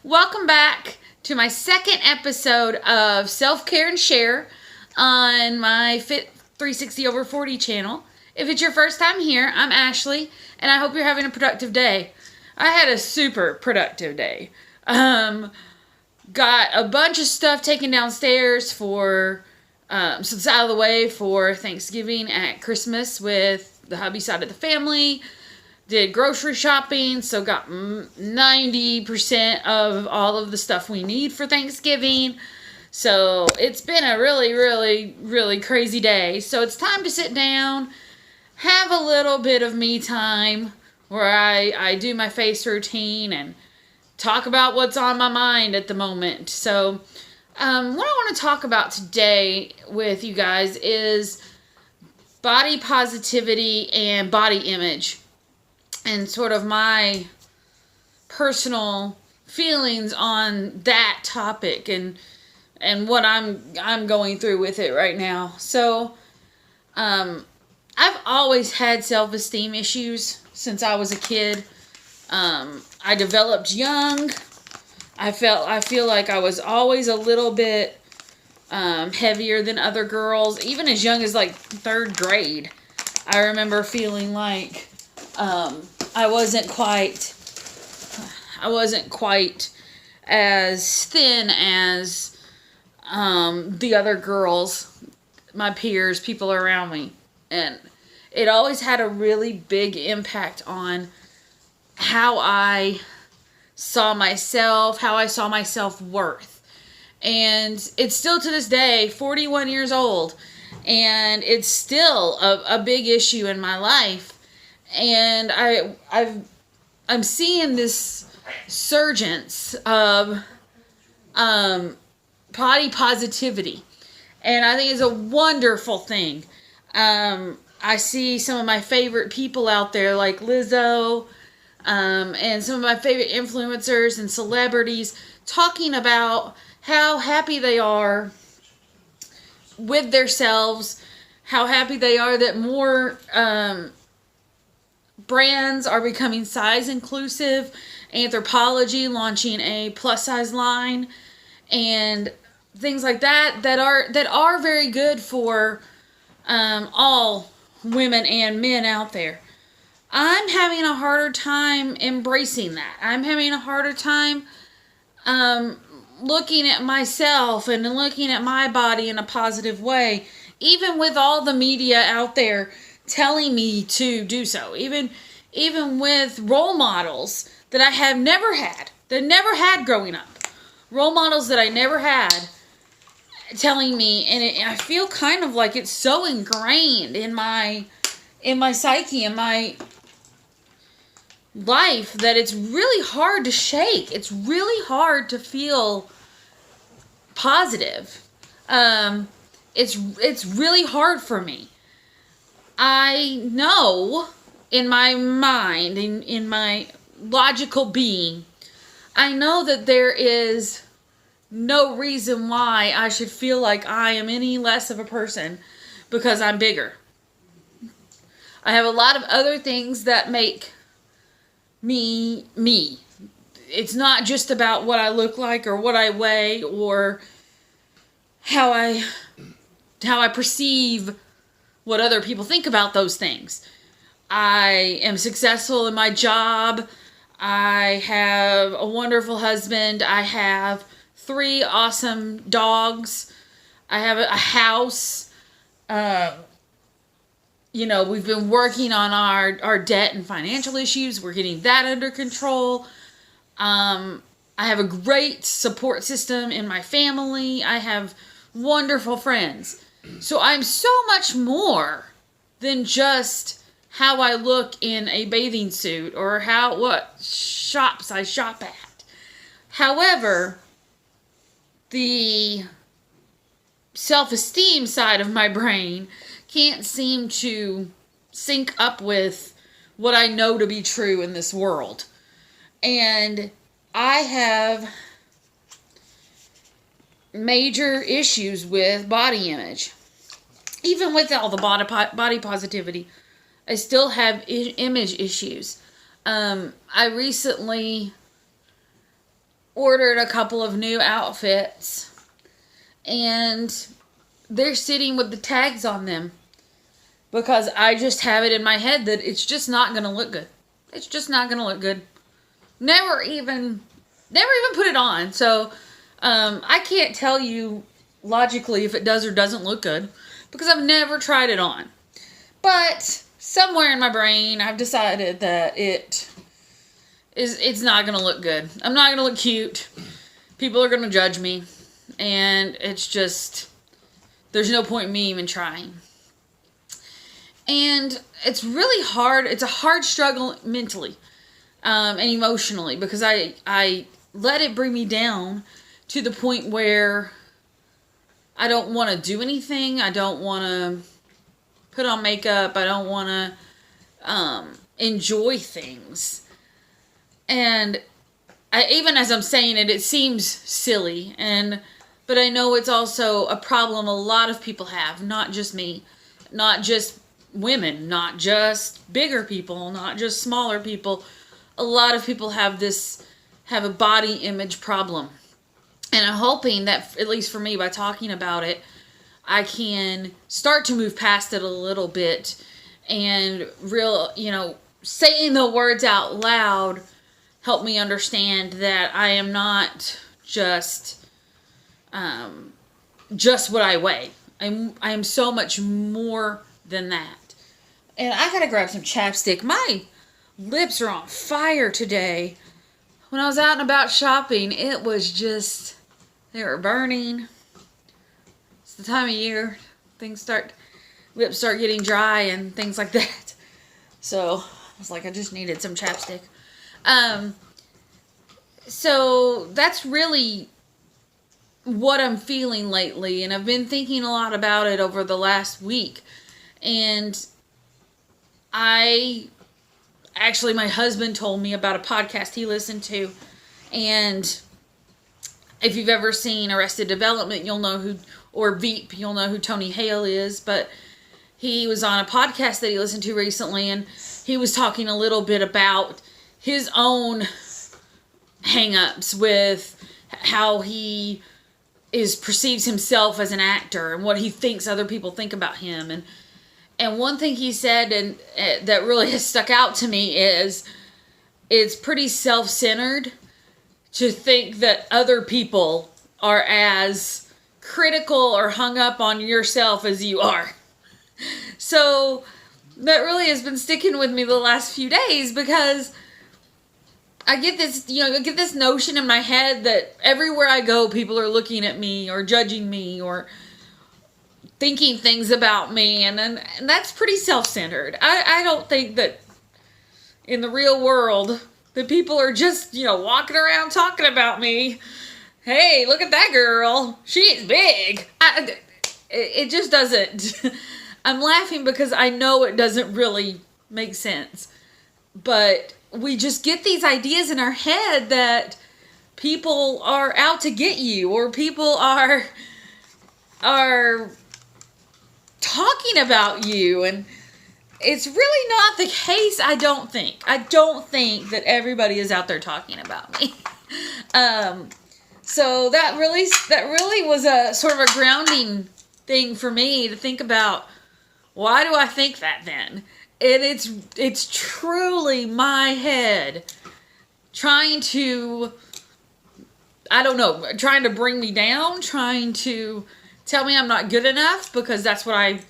Welcome back to my second episode of Self-Care and Share on my Fit 360 over 40 channel. If it's your first time here, I'm Ashley, and I hope you're having a productive day. I had a super productive day. Got a bunch of stuff taken downstairs so it's out of the way for Thanksgiving at Christmas with the hubby side of the family. Did grocery shopping, so got 90% of all of the stuff we need for Thanksgiving. So it's been a really crazy day. So it's time to sit down, have a little bit of me time where I do my face routine and talk about what's on my mind at the moment. So what I want to talk about today with you guys is body positivity and body image. And sort of my personal feelings on that topic and what I'm going through with it right now. So, I've always had self-esteem issues since I was a kid. I developed young. I feel like I was always a little bit heavier than other girls, even as young as like 3rd grade. I remember feeling like I wasn't quite as thin as the other girls, my peers, people around me. And it always had a really big impact on how I saw myself, how I saw my self-worth. And it's still to this day, 41 years old, and it's still a big issue in my life. And I'm seeing this surgence of body positivity, and I think it's a wonderful thing. I see some of my favorite people out there, like Lizzo, and some of my favorite influencers and celebrities talking about how happy they are with themselves, how happy they are that more brands are becoming size inclusive, Anthropology launching a plus size line, and things like that are very good for all women and men out there. I'm having a harder time embracing that. I'm having a harder time looking at myself and looking at my body in a positive way, even with all the media out there telling me to do so. Even with role models that I have never had growing up. Role models that I never had telling me, and I feel kind of like it's so ingrained in my psyche, in my life, that it's really hard to shake. It's really hard to feel positive. It's really hard for me. I know in my mind, in my logical being, I know that there is no reason why I should feel like I am any less of a person because I'm bigger. I have a lot of other things that make me me. It's not just about what I look like or what I weigh or how I perceive what other people think about those things. I am successful in my job. I have a wonderful husband. I have 3 awesome dogs. I have a house. We've been working on our debt and financial issues. We're getting that under control. I have a great support system in my family. I have wonderful friends. So I'm so much more than just how I look in a bathing suit or what shops I shop at. However, the self-esteem side of my brain can't seem to sync up with what I know to be true in this world. And I have major issues with body image. Even with all the body positivity, I still have image issues. I recently ordered a couple of new outfits, and they're sitting with the tags on them because I just have it in my head that it's just not going to look good. It's just not going to look good. Never even put it on. So I can't tell you logically if it does or doesn't look good because I've never tried it on. But somewhere in my brain, I've decided that it's not going to look good. I'm not going to look cute. People are going to judge me. And it's just, there's no point in me even trying. And it's really hard. It's a hard struggle mentally and emotionally because I let it bring me down to the point where I don't want to do anything. I don't want to put on makeup. I don't want to enjoy things. And even as I'm saying it, it seems silly. But I know it's also a problem a lot of people have. Not just me. Not just women. Not just bigger people. Not just smaller people. A lot of people have a body image problem. And I'm hoping that, at least for me, by talking about it, I can start to move past it a little bit and saying the words out loud help me understand that I am not just what I weigh. I am so much more than that. And I gotta grab some chapstick. My lips are on fire today. When I was out and about shopping, it was just, they were burning. It's the time of year. Lips start getting dry and things like that. So I was like, I just needed some chapstick. So that's really what I'm feeling lately. And I've been thinking a lot about it over the last week. And my husband told me about a podcast he listened to. And if you've ever seen Arrested Development, you'll know or Veep, you'll know who Tony Hale is. But he was on a podcast that he listened to recently, and he was talking a little bit about his own hang-ups with how he perceives himself as an actor and what he thinks other people think about him. And one thing he said and that really has stuck out to me is it's pretty self-centered to think that other people are as critical or hung up on yourself as you are. So that really has been sticking with me the last few days because I get this notion in my head that everywhere I go, people are looking at me or judging me or thinking things about me, and that's pretty self-centered. I don't think that in the real world that people are just, walking around talking about me. Hey, look at that girl. She's big. It just doesn't. I'm laughing because I know it doesn't really make sense. But we just get these ideas in our head that people are out to get you or people are talking about you, and it's really not the case. I don't think that everybody is out there talking about me. So that really was a sort of a grounding thing for me to think about. Why do I think that then? And it's truly my head trying to bring me down, trying to tell me I'm not good enough because that's what I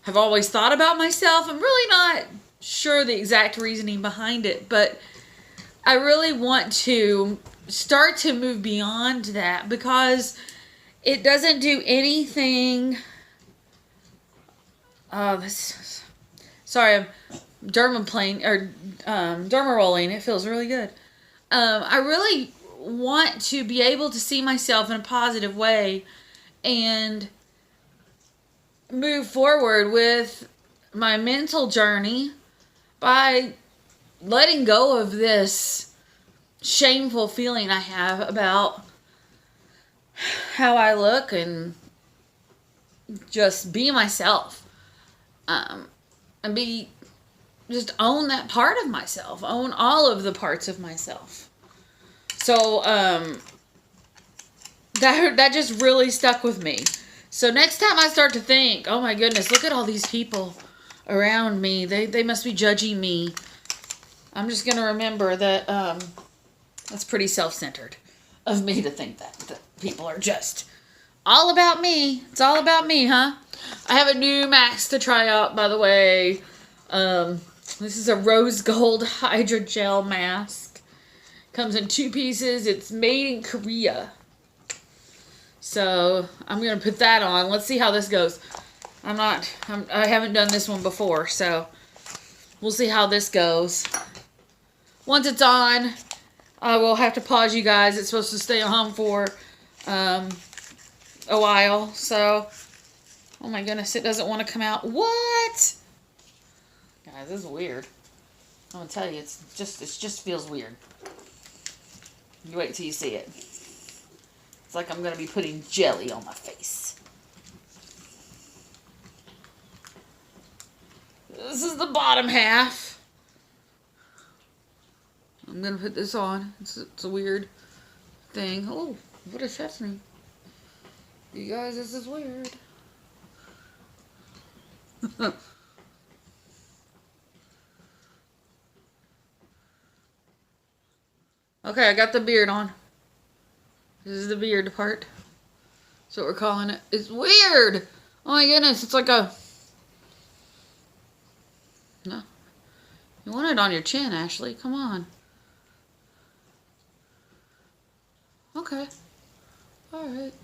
have always thought about myself. I'm really not sure the exact reasoning behind it, but I really want to start to move beyond that because it doesn't do anything. Sorry, I'm derma rolling. It feels really good. I really want to be able to see myself in a positive way and move forward with my mental journey by letting go of this shameful feeling I have about how I look and just be myself. And just own that part of myself. Own all of the parts of myself. So, that just really stuck with me. So next time I start to think, oh my goodness, look at all these people around me. They must be judging me. I'm just going to remember that that's pretty self-centered of me to think that people are just all about me. It's all about me, huh? I have a new mask to try out, by the way. This is a rose gold hydrogel mask. Comes in 2 pieces. It's made in Korea. So I'm going to put that on. Let's see how this goes. I haven't done this one before, so we'll see how this goes. Once it's on, I will have to pause you guys. It's supposed to stay on for a while. So, oh my goodness, it doesn't want to come out. What? Guys, this is weird. I'm going to tell you, it just feels weird. You wait till you see it. It's like I'm going to be putting jelly on my face. This is the bottom half. I'm going to put this on. It's a weird thing. Oh, what is happening? You guys, this is weird. Okay, I got the beard on. This is the beard part. That's what we're calling it. It's weird. Oh my goodness, it's like a... No. You want it on your chin, Ashley. Come on. Okay. Alright.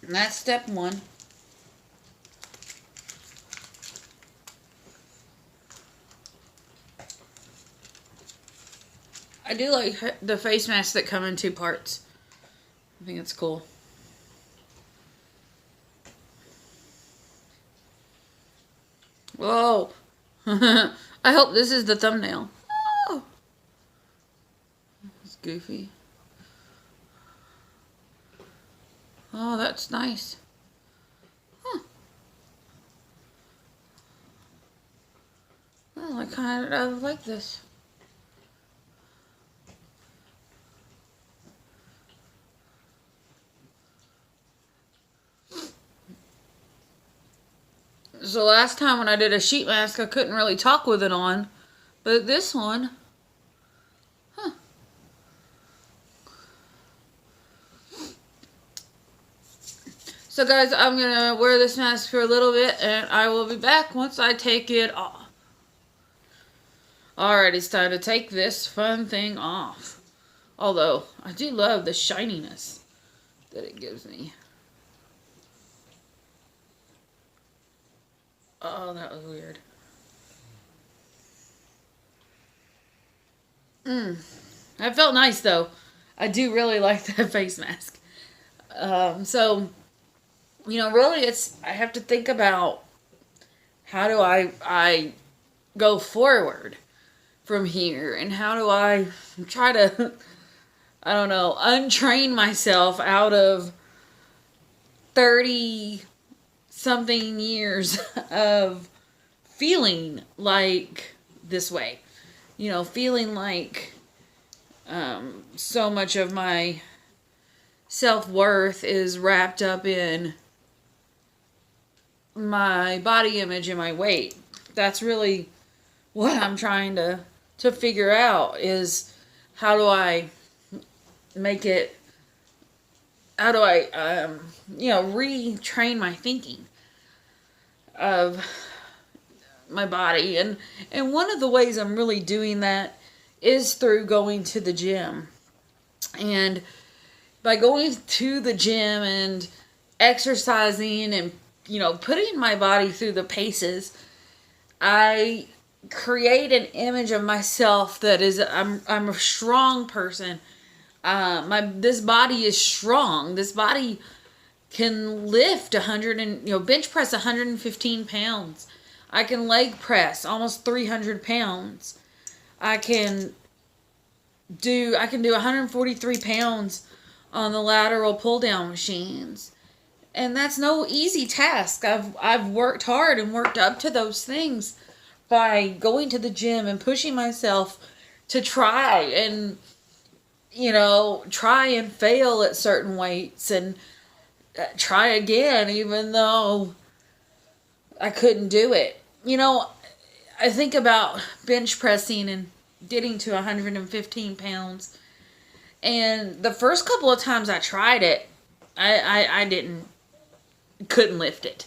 And that's step 1. I do like the face masks that come in 2 parts. I think it's cool. Whoa. I hope this is the thumbnail. Oh. It's goofy. Oh, that's nice. Huh. Well, I kind of like this. So last time when I did a sheet mask, I couldn't really talk with it on. But this one, huh. So guys, I'm going to wear this mask for a little bit, and I will be back once I take it off. Alright, it's time to take this fun thing off. Although, I do love the shininess that it gives me. Oh, that was weird. That felt nice, though. I do really like that face mask. So, you know, really, I have to think about how do I go forward from here, and how do I try to, I don't know, untrain myself out of 30-something years of feeling like this way. You know, feeling like so much of my self-worth is wrapped up in my body image and my weight. That's really what I'm trying to figure out, is how do I make it, how do I, you know, retrain my thinking of my body. And one of the ways I'm really doing that is through going to the gym. And by going to the gym and exercising and, you know, putting my body through the paces, I create an image of myself that is, I'm a strong person. This body is strong. This body can lift 100 and, you know, bench press 115 pounds. I can leg press almost 300 pounds. I can do 143 pounds on the lateral pull down machines. And that's no easy task. I've worked hard and worked up to those things by going to the gym and pushing myself to try and, you know, try and fail at certain weights and try again, even though I couldn't do it. You know, I think about bench pressing and getting to 115 pounds. And the first couple of times I tried it, I couldn't lift it.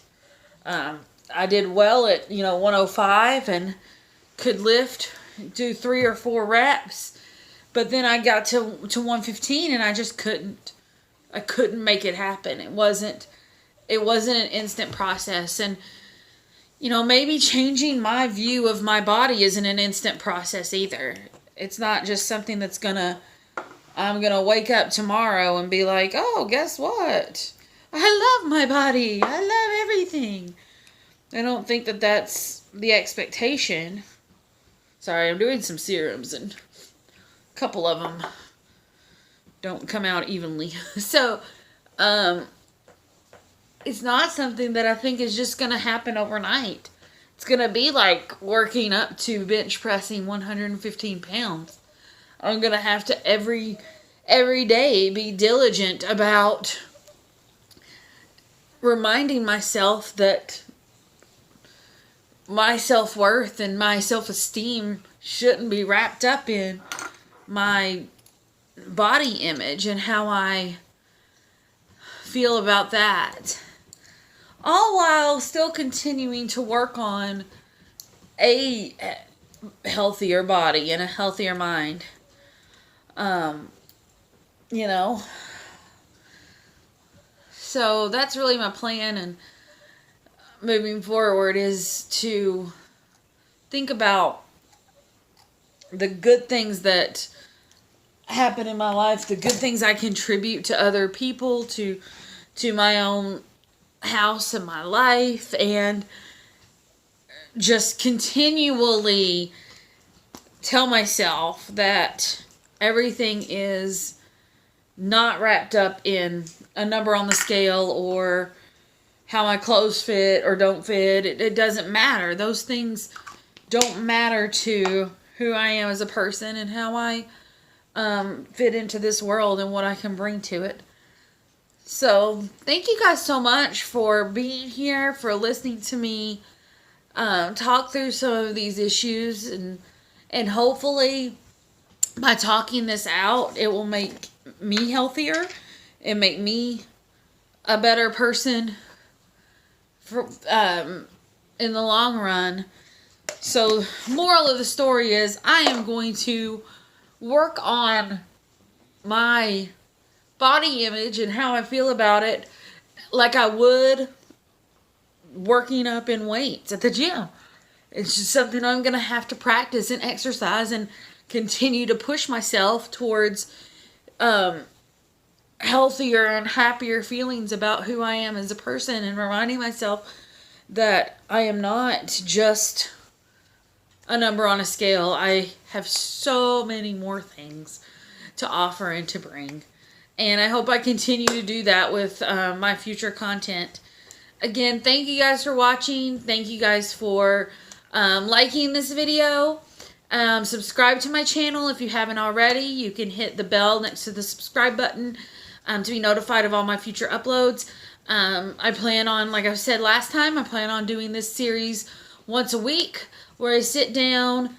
I did well at, 105 and could do 3 or 4 reps. But then I got to 115 and I just couldn't make it happen. It wasn't an instant process. And, maybe changing my view of my body isn't an instant process either. It's not just something that's I'm going to wake up tomorrow and be like, oh, guess what? I love my body. I love everything. I don't think that that's the expectation. Sorry, I'm doing some serums and a couple of them don't come out evenly. So, it's not something that I think is just going to happen overnight. It's going to be like working up to bench pressing 115 pounds. I'm going to have to every day be diligent about reminding myself that my self-worth and my self-esteem shouldn't be wrapped up in my body image and how I feel about that. All while still continuing to work on a healthier body and a healthier mind. So that's really my plan, and moving forward is to think about the good things that happen in my life, the good things I contribute to other people, to my own house and my life, and just continually tell myself that everything is not wrapped up in a number on the scale or how my clothes fit or don't fit. It doesn't matter. Those things don't matter to who I am as a person and how I fit into this world and what I can bring to it. So thank you guys so much for being here, for listening to me talk through some of these issues, and hopefully by talking this out, it will make me healthier and make me a better person for in the long run. So moral of the story is I am going to work on my body image and how I feel about it like I would working up in weights at the gym. It's just something I'm going to have to practice and exercise and continue to push myself towards healthier and happier feelings about who I am as a person, and reminding myself that I am not just a number on a scale. I have so many more things to offer and to bring. And I hope I continue to do that with my future content. Again, thank you guys for watching. Thank you guys for liking this video. Subscribe to my channel if you haven't already. You can hit the bell next to the subscribe button to be notified of all my future uploads. I plan on, like I said last time, I plan on doing this series once a week where I sit down,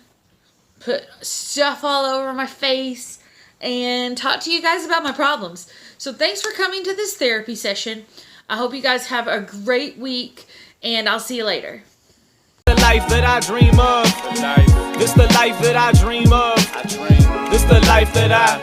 put stuff all over my face, and talk to you guys about my problems. So thanks for coming to this therapy session. I hope you guys have a great week, and I'll see you later. The life that I dream of. This the life that I dream of. This the life that I